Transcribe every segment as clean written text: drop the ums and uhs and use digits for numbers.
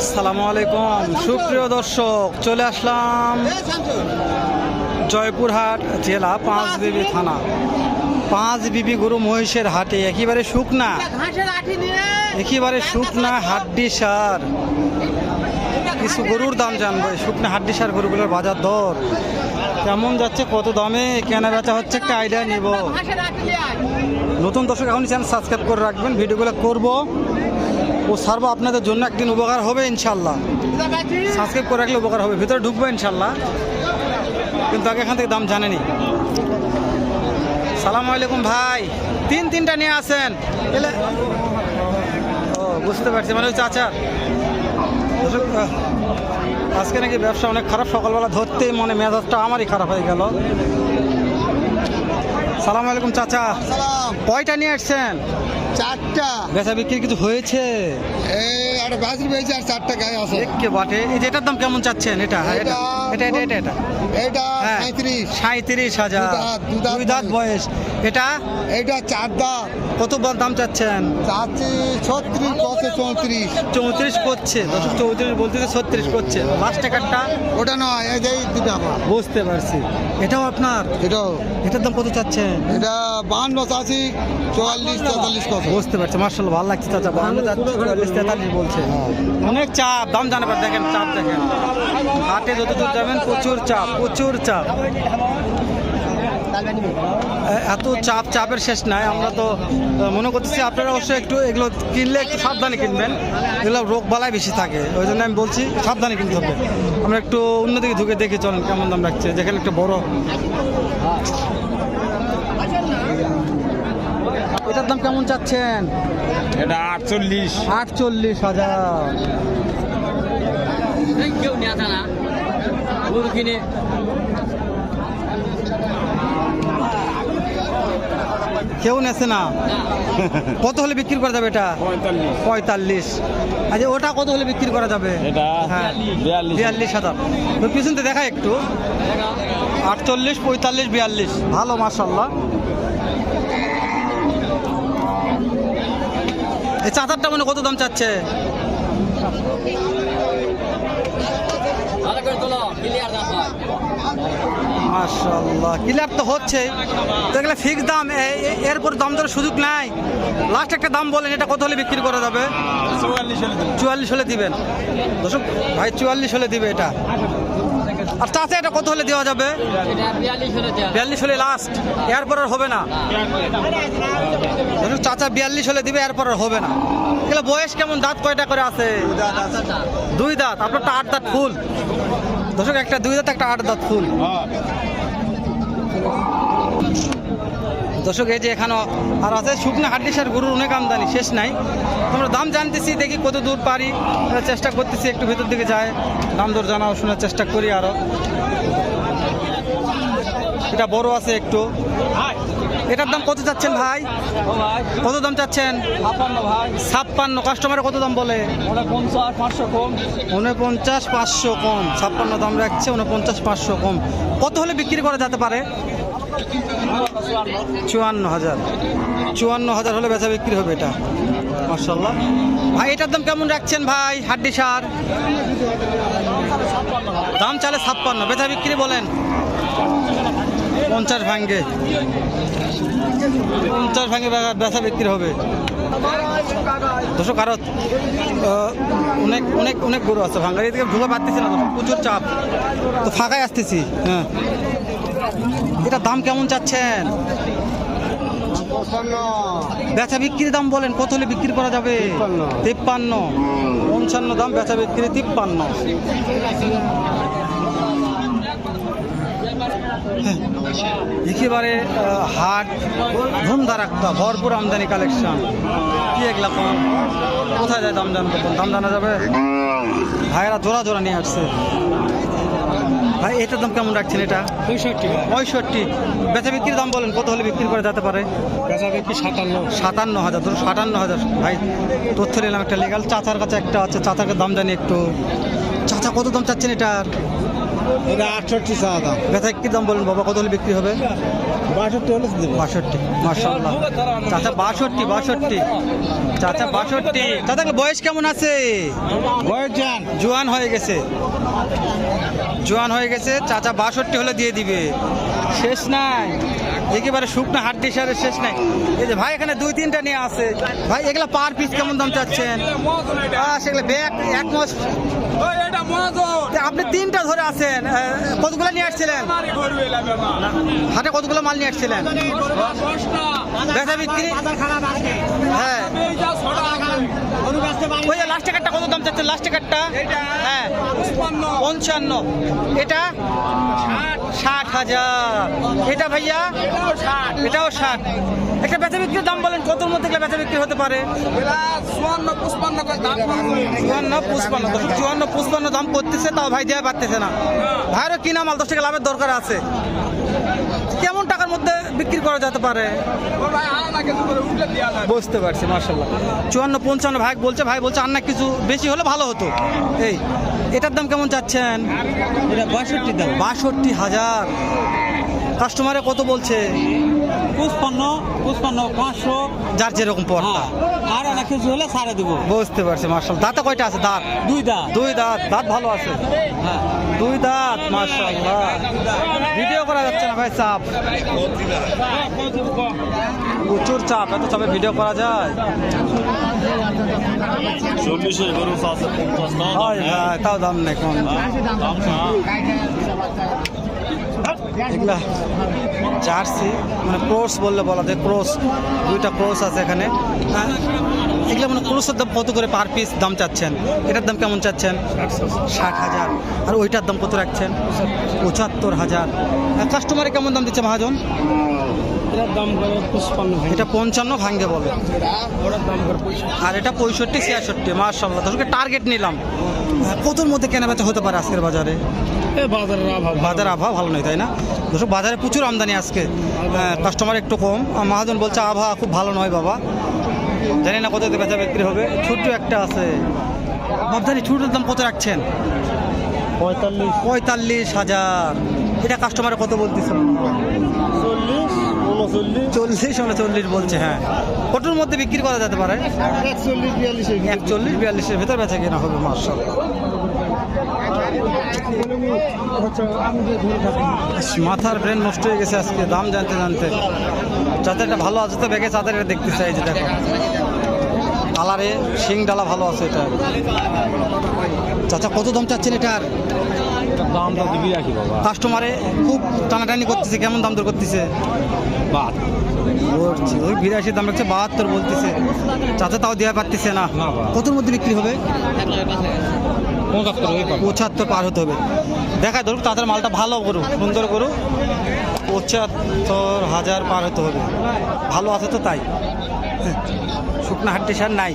আসসালামু আলাইকুম সুপ্রিয় দর্শক, চলে আসলাম জয়পুরহাট জেলা পাঁচবিবি থানা পাঁচবিবি গরু মহিষের হাটে। একেবারে শুকনা হাড্ডি সার কিছু গরুর দাম জানবো। শুকনা হাড্ডি সার গরুগুলোর বাজার দর কেমন যাচ্ছে, কত দামে কেনা বেচা হচ্ছে, একটা আইডিয়া নিব। নতুন দর্শক এখনই চ্যানেল সাবস্ক্রাইব করে রাখবেন, ভিডিওগুলো করব ও ছাড়বো আপনাদের জন্য, একদিন উপকার হবে ইনশাল্লাহ। সাবস্ক্রাইব করে রাখলে উপকার হবে। ভিতরে ঢুকবো ইনশাল্লাহ, কিন্তু আগে এখান থেকে দাম জানেনি। সালাম আলাইকুম ভাই, তিনটা নিয়ে আসেন। ও বুঝতে পারছি, মানে ওই চাচা আজকে নাকি ব্যবসা অনেক খারাপ। সকালবেলা ধরতেই মনে মেজাজটা আমারই খারাপ হয়ে গেল। সালাম আলাইকুম চাচা, কয়টা নিয়ে আসছেন? চারটা। বেচা বিক্রি কিছু হয়েছে? একটা বাছুর পেয়েছে আর চারটা গায়ে আছে। কে বাটে, এই যে এটার দাম কেমন চাচ্ছেন? এটা এটা এটা এটা এটা এটা হ্যাঁ 37,000। দুই দাঁত বয়স। এটা এটা চার দাঁত। কত দাম চাচ্ছেন? চাচ্ছি 36, কত 34। 34 করছে। 34 বলতেছে 36 করছে। লাস্ট টাকারটা ওটা নয়, এই যে দুটা আমার। বুঝতে পারছি। এটাও আপনার? এটার দাম কত চাচ্ছেন? এটা 52 চাচ্ছি, 44, 43 কত। বুঝতে পারছি, মার্শাল্লাহ ভালো লাগছে চাচা। 52 যাচ্ছে, 44, 43 বলছে। অনেক চাপ, দাম জানাবার দেখেন, চাপ দেখেন। হাটে যত দূর যাবেন প্রচুর চাপ, প্রচুর চাপ। এত চাপের শেষ নাই। আমরা তো মনে করতেছি আপনারা অবশ্যই একটু এগুলো কিনলে একটু সাবধানে কিনবেন, এগুলো রোগ বালাই বেশি থাকে, ওই জন্য আমি বলছি সাবধানে কিনতে হবে। আমরা একটু অন্যদিকে ঢুকে দেখে চলেন কেমন দাম রাখছে। যেখানে একটা বড়, এটার দাম কেমন চাচ্ছেন? এটা 48,000। কেউ নিয়ে আসে না গরু কিনে। কেউ নেছে না? কত হলে বিক্রি করা যাবে এটা? 45। আচ্ছা, ওটা কত হলে বিক্রি করা যাবে? এটা হ্যাঁ 42,000। তো পিছনতে দেখা একটু। 48, 45, 42। ভালো মাশাআল্লাহ। এই চাদরটা মানে কত দাম চাচ্ছে? মাশাআল্লাহ, ক্লিয়ার তো হচ্ছে। তো এগুলো ফিক্স দাম, এরপর দাম দরের সুযোগ নাই। লাস্ট একটা দাম বলেন, এটা কত হলে বিক্রি করা যাবে? 44 হলে দিবেন। দর্শক ভাই 44 হলে দিবে এটা। আর চাচা এটা কত হলে দেওয়া যাবে? 42 হলে লাস্ট, এরপর আর হবে না। চাচা 42 হলে দিবে, এরপর আর হবে না। এগুলো বয়স কেমন, দাঁত কয়টা করে আছে? 2 দাঁত। আপনারটা 8 দাঁত ফুল। দর্শক একটা 2 দাঁত, একটা 8 দাঁত ফুল। দর্শক এই যে এখানে আর আছে শুকনা হাড্ডি সার গরুর অনেক আমদানি, শেষ নাই। আমরা দাম জানতেছি, দেখি কত দূর পারি, চেষ্টা করতেছি একটু ভেতর দিকে যায়, দাম দর জানা শোনার চেষ্টা করি আরো। এটা বড় আছে একটু। এটার দাম কত চাচ্ছেন ভাই? কত দাম চাচ্ছেন? 56। কাস্টমারে কত দাম বলে? 49,500 কম। 49,500 কম। 56 দাম রাখছে, 49,500 কম। কত হলে বিক্রি করা যেতে পারে? 54,000। 54,000 হলে বেচা বিক্রি হবে এটা। মাশাআল্লাহ ভাই, এটার দাম কেমন রাখছেন ভাই? হাড্ডি সার দাম চালে 56, বেচা বিক্রি বলেন 50 ভাঙ্গে। 50 ভাঙ্গে বেচা বিক্রি হবে। দর্শক আরো অনেক অনেক অনেক গরু আছে ভাঙ্গার, এদিকে ঢুকে পারতেছি না, প্রচুর চাপ, তো ফাঁকায় আসতেছি। হ্যাঁ, এটার দাম কেমন চাচ্ছেন? বেচা বিক্রির দাম বলেন, কত হলে বিক্রি করা যাবে? 53। 55 দাম, বেচা বিক্রি 53। একেবারে হাট ধুমধার একটা ভরপুর আমদানি কালেকশন। কি এগুলা কম, কোথায় যায় দাম জানবো? দাম জানা যাবে? ভাইয়েরা জোড়া জোড়া নিয়ে আসছে। ভাই এটার দাম কেমন রাখছেন? এটা 65। বেচা বিক্রির দাম বলেন, কত হলে বিক্রি করে যেতে পারে? বেচা বিক্রি 57। 57,000। ধরুন 57,000। ভাই তথ্য নিলাম একটা লিগাল। চাচার কাছে একটা আছে, চাচাকে দাম জানি একটু। চাচা কত দাম চাচ্ছেন এটার? এটা 68 চাওয়া দাম। বেচা কি দাম বলেন বাবা, কত হলে বিক্রি হবে? 62 হলে দেব। 62। মাশাআল্লাহ চাচা 62। চাচা 62। চাচাকে বয়স কেমন আছে? বয়স জান জোয়ান হয়ে গেছে, জোয়ান হয়ে গেছে। চাচা 62 হলে দিয়ে দিবে, শেষ নাই একেবারে শুকনো হাড্ডি সারের শেষ নাই। এই যে ভাই এখানে 2-3টা নিয়ে আছে ভাই, এগুলা পার পিস কেমন দাম চাচ্ছেন? সেগুলো ব্যাগ এক মাস আপনি 3টা ধরে আছেন, কতগুলো নিয়ে আসছিলেন হাটে? কতগুলো মাল নিয়ে আসছিলেন? বেচা বিক্রি? হ্যাঁ, ওই যে লাস্ট টিকারটা কত দাম চাচ্ছেন? লাস্ট টিকারটা হ্যাঁ 55, এটা 60,000, এটা ভাইয়া এটাও 60। একটা বেচা বিক্রির দাম বলেন, কতর মধ্যে বেচা বিক্রি হতে পারে? 54-55 দাম করতেছে, তাও ভাই দেওয়া পারতেছে না। ভাইয়েরও কিনা মাল 10 টাকা লাভের দরকার আছে। কেমন টাকার মধ্যে বিক্রি করা যেতে পারে? বুঝতে পারছি, মার্শাল্লাহ। 54-55 ভাই বলছে, ভাই বলছে আর না কিছু বেশি হলে ভালো হতো। এই এটার দাম কেমন চাচ্ছেন? এটা 62 দাম। 62,000। কাস্টমারে কত বলছে? 55-500, যার যেরকম পড়তা। আর না কিছু হলে ছাড়ে দেবো। বুঝতে পারছি, মার্শাল্লাহ। দাঁতে কয়টা আছে? দাঁত 2 দাঁত। 2 দাঁত। দাঁত ভালো আছে, হ্যাঁ 2 দাঁত, মার্শাল্লাহ। ভিডিও করা যাচ্ছে না ভাই, চাপ প্রচুর চাপ, এত চাপে ভিডিও করা যায়? 40-এর গরু আছে 50 টাকা হয় ভাই, তাও দাম নেই কম। দাম না। এগুলা জার্সি মানে ক্রস বললে বলা যায়, ক্রস 2টা ক্রস আছে এখানে। এগুলো মানে ক্রসের দাম কত করে পার পিস দাম চাচ্ছেন? এটার দাম কেমন চাচ্ছেন? 60,000। আর ওইটার দাম কত রাখছেন? 75,000। কাস্টমারে কেমন দাম দিচ্ছে মহাজন? এটার দাম করে 55। এটা 55 ভাঙ্গে বলে, ওটার দাম করে 65। আর এটা 65-66। মার্শাল্লাহ, দর্শকের টার্গেট নিলাম। কতর মধ্যে কেনা বেচা হতে পারে আজকের বাজারে? বাজারের অভাব। বাজার আবহাওয়া ভালো নয়, তাই না? দর্শক বাজারে প্রচুর আমদানি আজকে, কাস্টমার একটু কম। মহাজন বলছে আবহাওয়া খুব ভালো নয় বাবা, জানি না কততে বেচা বিক্রি হবে। ছোট্ট একটা আছে বাবদারি, ছোটোর দাম কত রাখছেন? 45,000। এটা কাস্টমারে কত বলতেছে? 40-39 বলছে। হ্যাঁ, কতর মধ্যে বিক্রি করা যেতে পারে? 41-42-এর ভেতর বেচা কেনা হবে। মার্শাল্লাহ, মাথার ব্রেন নষ্ট হয়ে গেছে আজকে দাম জানতে জানতে। চাদরটা ভালো আছে তো ব্যাগে, চাদর এটা দেখতে চাই যে দেখো কালারে শিং ডালা ভালো আছে এটা। চাচা কত দাম চাচ্ছেন এটার? দাম তো দিবি রাখি বাবা। কাস্টমারে খুব টানাটানি করতেছে, কেমন দাম দর করতেছে? বলছি ওই 82 দাম রাখছে, 72 বলতেছে। চাচা তাও দেওয়া পারতেছে না। কতর মধ্যে বিক্রি হবে? 75 পার হতে হবে। দেখায় ধরুক তাদের মালটা ভালো করুক, সুন্দর করুক। 75,000 পার হতে হবে, ভালো আছে তো তাই। শুকনা হাটটি সার নাই,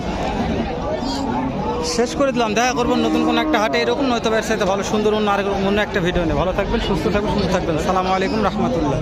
শেষ করে দিলাম। দেখা করবেন নতুন কোনো একটা হাটে এরকম, নয়তো এর সাথে ভালো সুন্দর অন্য একটা ভিডিও নিয়ে। ভালো থাকবেন, সুস্থ থাকবেন, সুন্দর থাকবেন। আসসালামু আলাইকুম রহমতুল্লাহ।